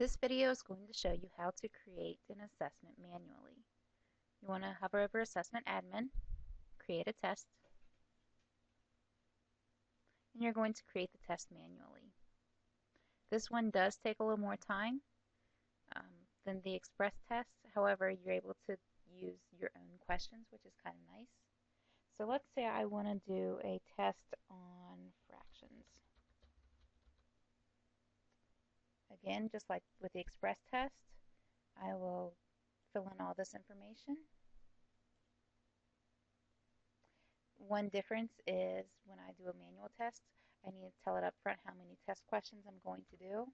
This video is going to show you how to create an assessment manually. You want to hover over Assessment Admin, create a test, and you're going to create the test manually. This one does take a little more time than the express test. However, you're able to use your own questions, which is kind of nice. So let's say I want to do a test on fractions. Again, just like with the express test, I will fill in all this information. One difference is when I do a manual test, I need to tell it up front how many test questions I'm going to do.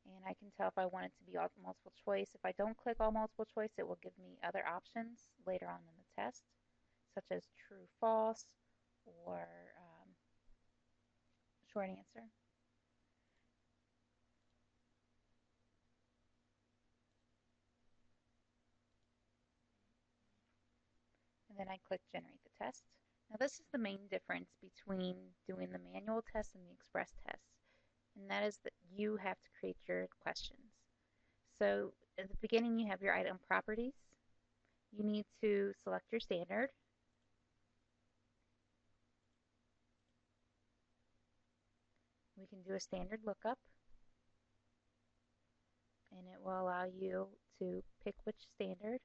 And I can tell if I want it to be all multiple choice. If I don't click all multiple choice, it will give me other options later on in the test, such as true, false, or short answer. And then I click generate the test. Now this is the main difference between doing the manual test and the express test, and that is that you have to create your questions. So at the beginning you have your item properties. You need to select your standard. We can do a standard lookup, and it will allow you to pick which standard.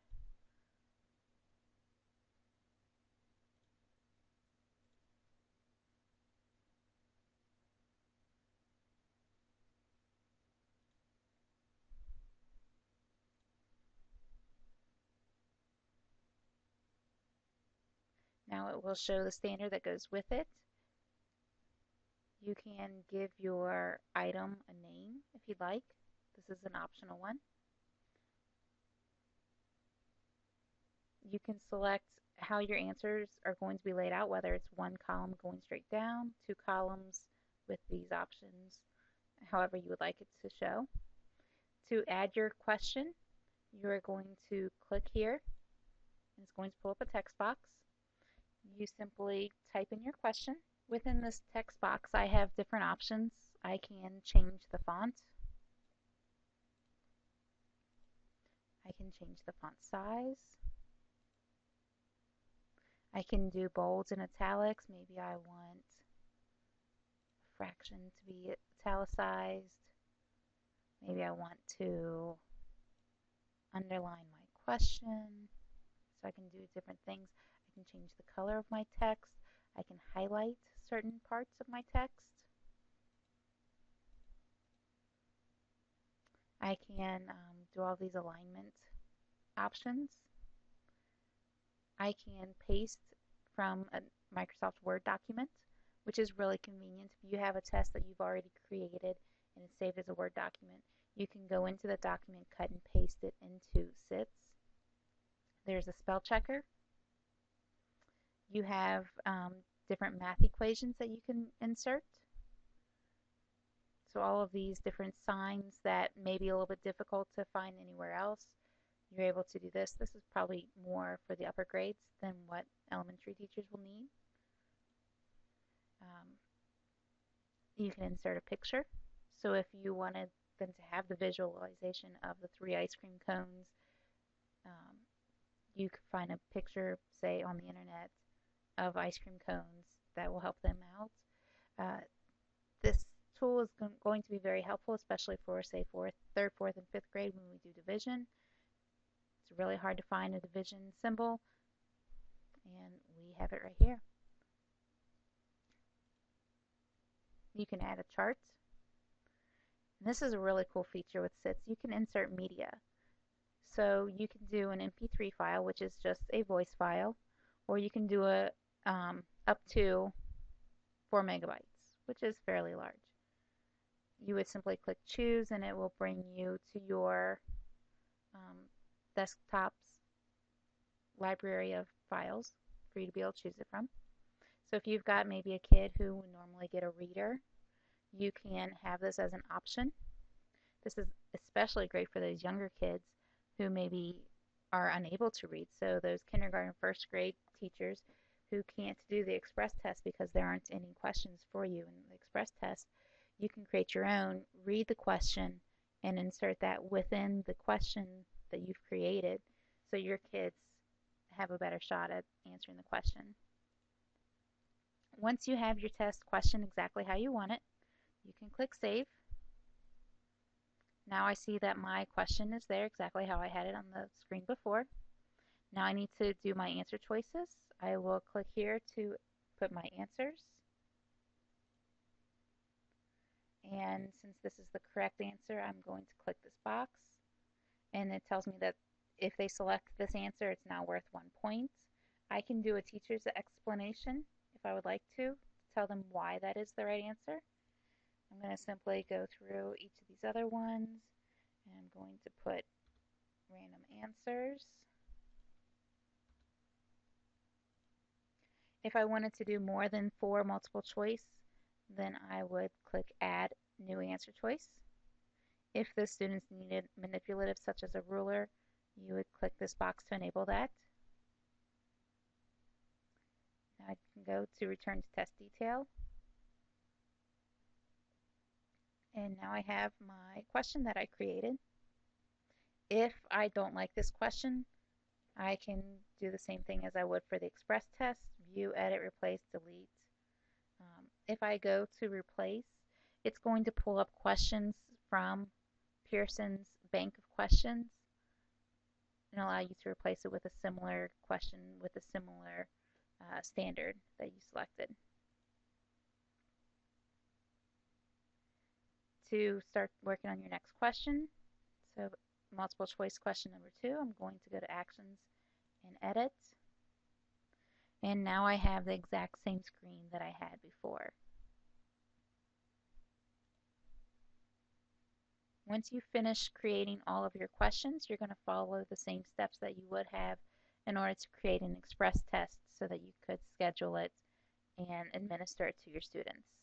Now it will show the standard that goes with it. You can give your item a name if you'd like. This is an optional one. You can select how your answers are going to be laid out, whether it's one column going straight down, two columns with these options, however you would like it to show. To add your question, you're going to click here, and it's going to pull up a text box. You simply type in your question. Within this text box, I have different options. I can change the font. I can change the font size. I can do bolds and italics. Maybe I want a fraction to be italicized. Maybe I want to underline my question. So I can do different things. I can change the color of my text. I can highlight certain parts of my text. I can do all these alignment options. I can paste from a Microsoft Word document, which is really convenient. If you have a test that you've already created and it's saved as a Word document, you can go into the document, cut and paste it into CIITS. There's a spell checker. You have different math equations that you can insert. So all of these different signs that may be a little bit difficult to find anywhere else, you're able to do this. This is probably more for the upper grades than what elementary teachers will need. You can insert a picture. So if you wanted them to have the visualization of the 3 ice cream cones, you could find a picture, say, on the internet of ice cream cones that will help them out. This tool is going to be very helpful, especially for, say, 3rd, 4th, and 5th grade when we do division. It's really hard to find a division symbol, and we have it right here. You can add a chart. And this is a really cool feature with CIITS. You can insert media. So you can do an MP3 file, which is just a voice file, or you can do a up to 4 megabytes, which is fairly large. You would simply click choose, and it will bring you to your desktop's library of files for you to be able to choose it from. So if you've got maybe a kid who would normally get a reader, you can have this as an option. This is especially great for those younger kids who maybe are unable to read. So those kindergarten, 1st grade teachers who can't do the express test because there aren't any questions for you in the express test, you can create your own, read the question, and insert that within the question that you've created so your kids have a better shot at answering the question. Once you have your test question exactly how you want it, you can click Save. Now I see that my question is there exactly how I had it on the screen before. Now I need to do my answer choices. I will click here to put my answers. And since this is the correct answer, I'm going to click this box. And it tells me that if they select this answer, it's now worth 1 point. I can do a teacher's explanation if I would like to tell them why that is the right answer. I'm going to simply go through each of these other ones, and I'm going to put random answers. If I wanted to do more than 4 multiple choice, then I would click Add New Answer Choice. If the students needed manipulative such as a ruler, you would click this box to enable that. Now I can go to Return to Test Detail. And now I have my question that I created. If I don't like this question, I can do the same thing as I would for the express test, view, edit, replace, delete. If I go to replace, it's going to pull up questions from Pearson's bank of questions and allow you to replace it with a similar question with a similar standard that you selected. To start working on your next question, so multiple choice question number 2, I'm going to go to Actions and Edit. And now I have the exact same screen that I had before. Once you finish creating all of your questions, you're going to follow the same steps that you would have in order to create an express test so that you could schedule it and administer it to your students.